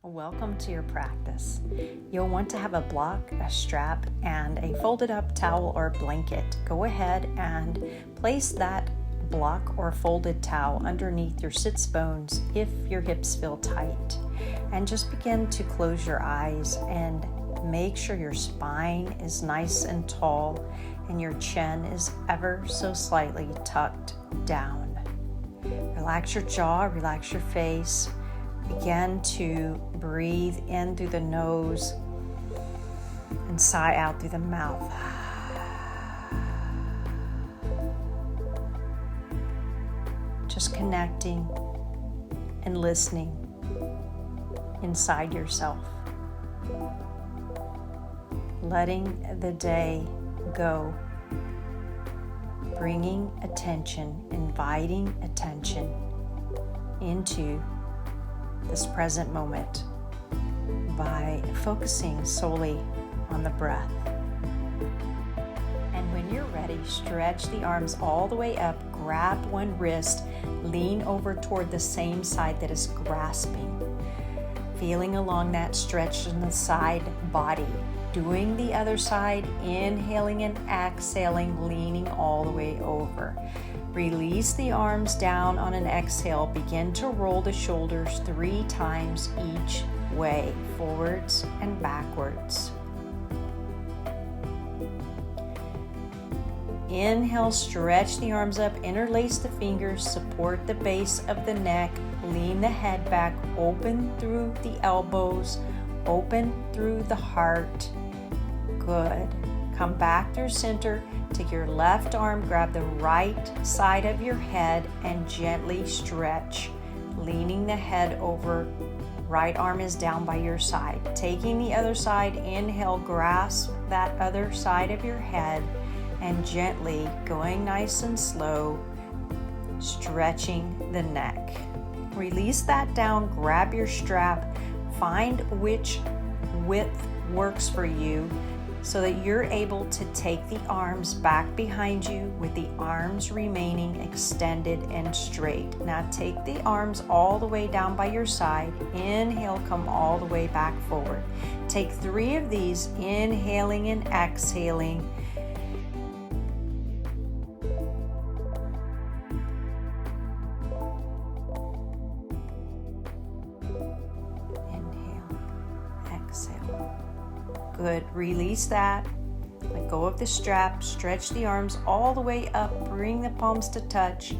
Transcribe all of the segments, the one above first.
Welcome to your practice. You'll want to have a block, a strap, and a folded up towel or blanket. Go ahead and place that block or folded towel underneath your sits bones if your hips feel tight. And just begin to close your eyes and make sure your spine is nice and tall and your chin is ever so slightly tucked down. Relax your jaw, relax your face. Begin to breathe in through the nose and sigh out through the mouth. Just connecting and listening inside yourself. Letting the day go. Bringing attention, inviting attention into this present moment by focusing solely on the breath. And when you're ready, stretch the arms all the way up, grab one wrist, lean over toward the same side that is grasping, feeling along that stretch in the side body, doing the other side, inhaling and exhaling, leaning all the way over. Release the arms down on an exhale. Begin to roll the shoulders 3 times each way, forwards and backwards. Inhale, stretch the arms up, interlace the fingers, support the base of the neck, lean the head back, open through the elbows, open through the heart. Good. Come back through center. Take your left arm, grab the right side of your head and gently stretch, leaning the head over. Right arm is down by your side. Taking the other side, inhale, grasp that other side of your head and gently, going nice and slow, stretching the neck. Release that down, grab your strap, find which width works for you, so that you're able to take the arms back behind you with the arms remaining extended and straight. Now take the arms all the way down by your side. Inhale, come all the way back forward. Take 3 of these, inhaling and exhaling. Inhale, exhale. Good. Release that. Let go of the strap. Stretch the arms all the way up. Bring the palms to touch.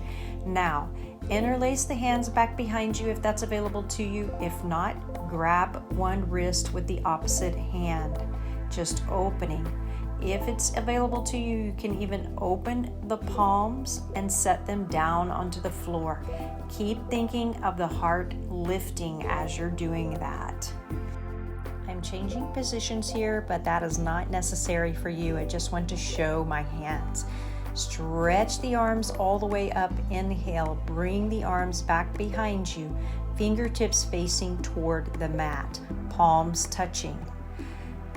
Now, interlace the hands back behind you if that's available to you. If not, grab one wrist with the opposite hand. Just opening. If it's available to you, you can even open the palms and set them down onto the floor. Keep thinking of the heart lifting as you're doing that. I'm changing positions here, but that is not necessary for you. I just want to show my hands. Stretch the arms all the way up. Inhale, bring the arms back behind you, fingertips facing toward the mat, palms touching.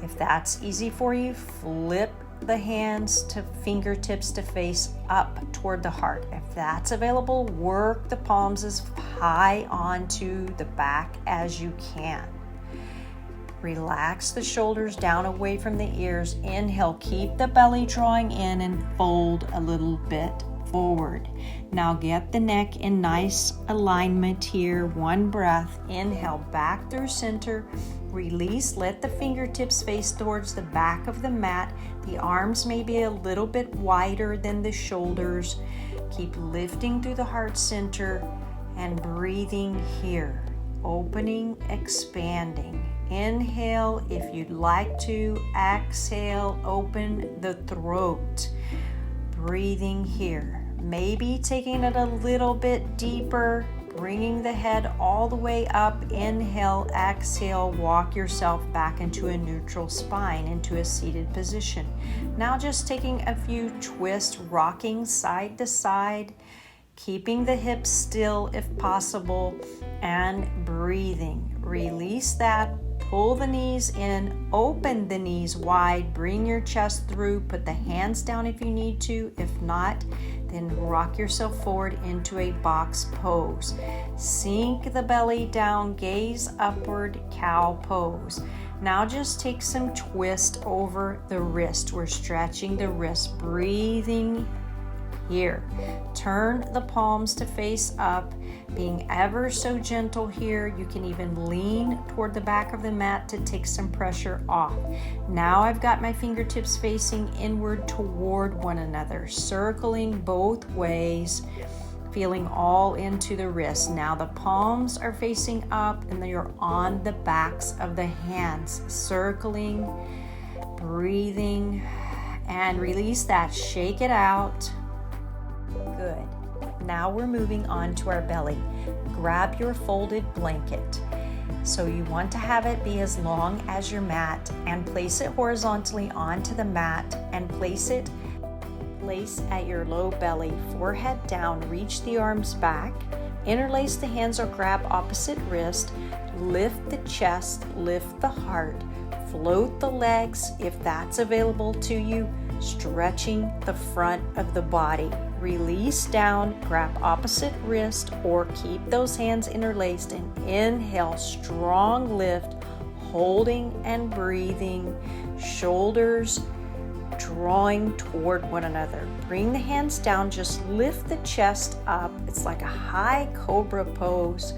If that's easy for you, flip the hands to fingertips to face up toward the heart. If that's available, work the palms as high onto the back as you can. Relax the shoulders down away from the ears. Inhale, keep the belly drawing in and fold a little bit forward. Now get the neck in nice alignment here. One breath. Inhale, back through center. Release, let the fingertips face towards the back of the mat. The arms may be a little bit wider than the shoulders. Keep lifting through the heart center and breathing here. Opening, expanding. Inhale if you'd like to. Exhale, open the throat. Breathing here. Maybe taking it a little bit deeper, bringing the head all the way up. Inhale, exhale, walk yourself back into a neutral spine, into a seated position. Now just taking a few twists, rocking side to side, keeping the hips still if possible, and breathing. Release that. Pull the knees in, open the knees wide, bring your chest through, put the hands down if you need to. If not, Then rock yourself forward into a box pose. Sink the belly down, gaze upward, cow pose. Now just take some twist over the wrist. We're stretching the wrist, breathing here. Turn the palms to face up, being ever so gentle here. You can even lean toward the back of the mat to take some pressure off. Now I've got my fingertips facing inward toward one another, circling both ways, feeling all into the wrist. Now the palms are facing up and you're on the backs of the hands, circling, breathing, and release that. Shake it out. Good. Now we're moving on to our belly. Grab your folded blanket. So you want to have it be as long as your mat and place it horizontally onto the mat and place at your low belly, forehead down, reach the arms back, interlace the hands or grab opposite wrist, lift the chest, lift the heart, float the legs if that's available to you, stretching the front of the body. Release down, grab opposite wrist or keep those hands interlaced and inhale, strong lift, holding and breathing, shoulders drawing toward one another. Bring the hands down, just lift the chest up. It's like a high cobra pose,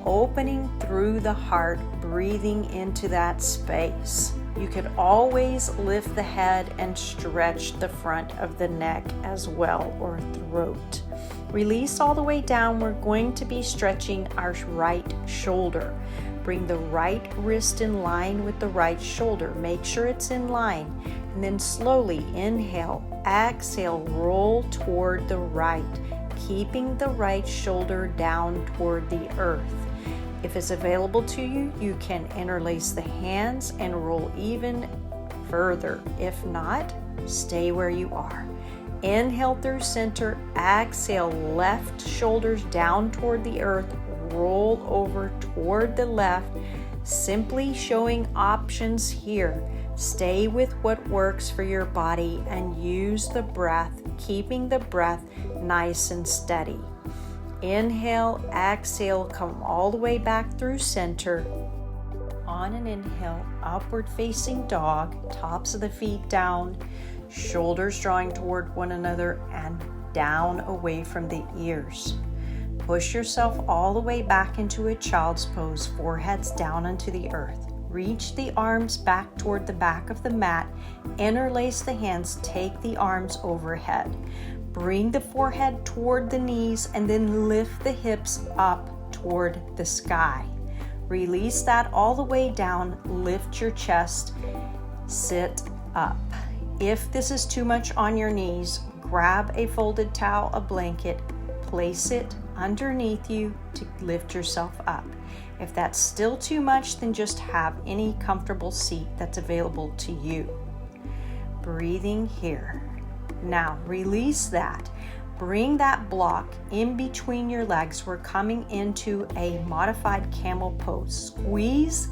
opening through the heart, breathing into that space. You could always lift the head and stretch the front of the neck as well, or throat. Release all the way down. We're going to be stretching our right shoulder. Bring the right wrist in line with the right shoulder. Make sure it's in line. And then slowly inhale, exhale, roll toward the right, keeping the right shoulder down toward the earth. If it's available to you, you can interlace the hands and roll even further. If not, stay where you are. Inhale through center, exhale, left shoulders down toward the earth, roll over toward the left, simply showing options here. Stay with what works for your body and use the breath, keeping the breath nice and steady. Inhale, exhale, come all the way back through center. On an inhale, upward facing dog, tops of the feet down, shoulders drawing toward one another and down away from the ears. Push yourself all the way back into a child's pose, foreheads down onto the earth. Reach the arms back toward the back of the mat, interlace the hands, take the arms overhead. Bring the forehead toward the knees and then lift the hips up toward the sky. Release that all the way down, lift your chest, sit up. If this is too much on your knees, grab a folded towel, a blanket, place it underneath you to lift yourself up. If that's still too much, then just have any comfortable seat that's available to you. Breathing here. Now release that. Bring that block in between your legs. We're coming into a modified camel pose. Squeeze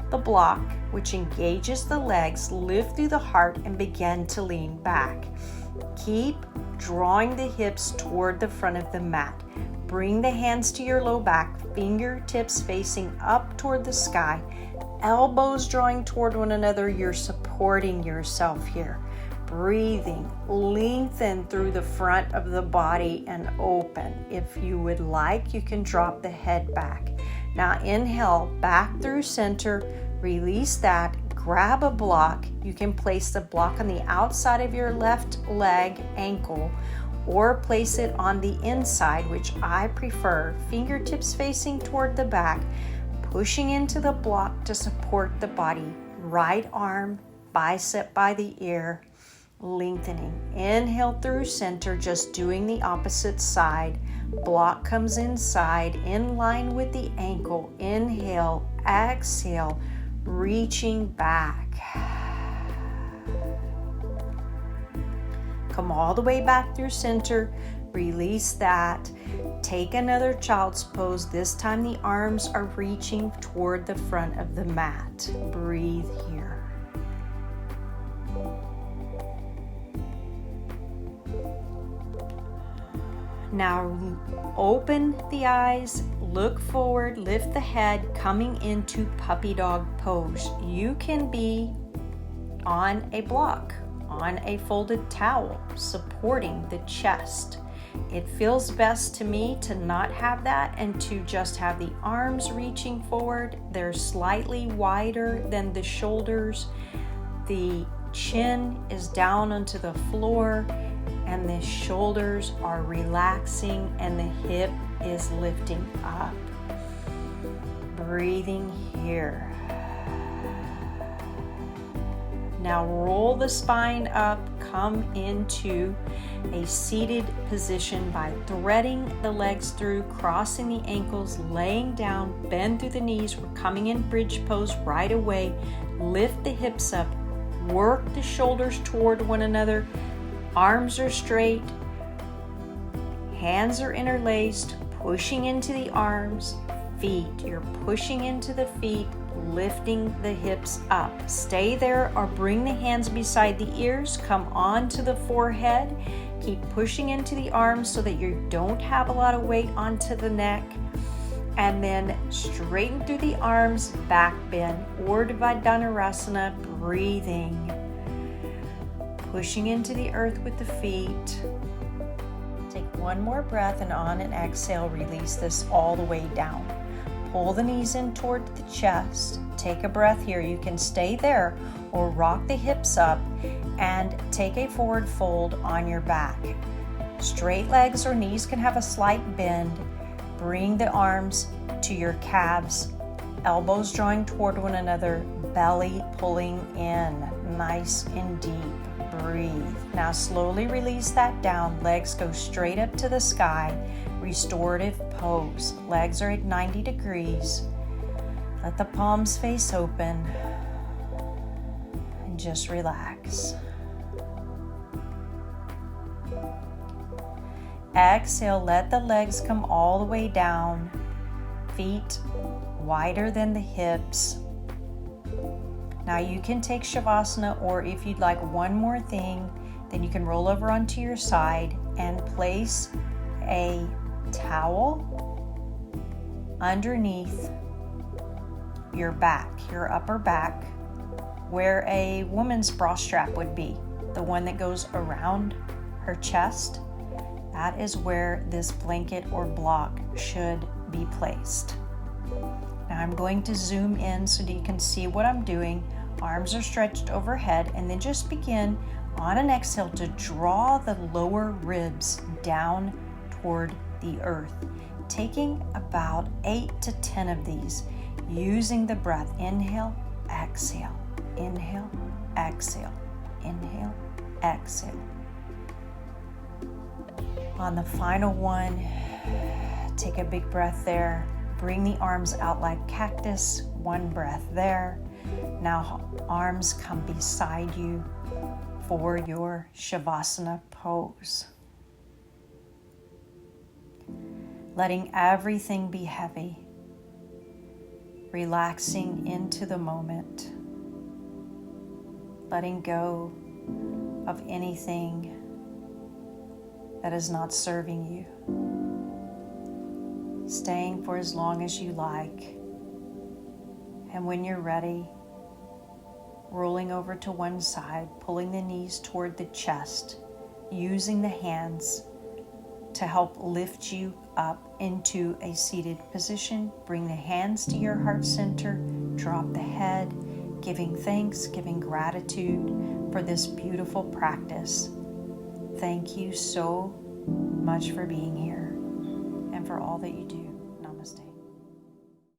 the block, which engages the legs, lift through the heart and begin to lean back. Keep drawing the hips toward the front of the mat. Bring the hands to your low back, fingertips facing up toward the sky, elbows drawing toward one another. You're supporting yourself here. Breathing, lengthen through the front of the body and open. If you would like, you can drop the head back. Now inhale back through center, release that, grab a block. You can place the block on the outside of your left leg, ankle, or place it on the inside, which I prefer. Fingertips facing toward the back, pushing into the block to support the body. Right arm, bicep by the ear, lengthening. Inhale through center, just doing the opposite side. Block comes inside, in line with the ankle. Inhale, exhale, reaching back. Come all the way back through center. Release that. Take another child's pose. This time the arms are reaching toward the front of the mat. Breathe here. Now open the eyes, look forward, lift the head, coming into puppy dog pose. You can be on a block, on a folded towel, supporting the chest. It feels best to me to not have that and to just have the arms reaching forward. They're slightly wider than the shoulders. The chin is down onto the floor and the shoulders are relaxing and the hip is lifting up. Breathing here. Now roll the spine up, come into a seated position by threading the legs through, crossing the ankles, laying down, bend through the knees. We're coming in bridge pose right away. Lift the hips up, work the shoulders toward one another. Arms are straight, hands are interlaced, pushing into the arms, feet. You're pushing into the feet, lifting the hips up. Stay there or bring the hands beside the ears, come onto the forehead. Keep pushing into the arms so that you don't have a lot of weight onto the neck. And then straighten through the arms, back bend, Urdhva Dhanurasana, breathing. Pushing into the earth with the feet. Take one more breath and on an exhale, release this all the way down. Pull the knees in toward the chest. Take a breath here. You can stay there or rock the hips up and take a forward fold on your back. Straight legs or knees can have a slight bend. Bring the arms to your calves, elbows drawing toward one another, belly pulling in, nice and deep. Breathe. Now slowly release that down. Legs go straight up to the sky. Restorative pose. Legs are at 90 degrees. Let the palms face open and just relax. Exhale, let the legs come all the way down. Feet wider than the hips. Now you can take Savasana, or if you'd like one more thing, then you can roll over onto your side and place a towel underneath your back, your upper back, where a woman's bra strap would be, the one that goes around her chest. That is where this blanket or block should be placed. Now I'm going to zoom in so that you can see what I'm doing. Arms are stretched overhead, and then just begin on an exhale to draw the lower ribs down toward the earth. Taking about 8 to 10 of these, using the breath. Inhale, exhale, inhale, exhale, inhale, exhale. On the final one, take a big breath there. Bring the arms out like cactus. One breath there. Now arms come beside you for your Shavasana pose. Letting everything be heavy. Relaxing into the moment. Letting go of anything that is not serving you. Staying for as long as you like. And when you're ready, rolling over to one side, pulling the knees toward the chest, using the hands to help lift you up into a seated position. Bring the hands to your heart center, drop the head, giving thanks, giving gratitude for this beautiful practice. Thank you so much for being here and for all that you do. Namaste.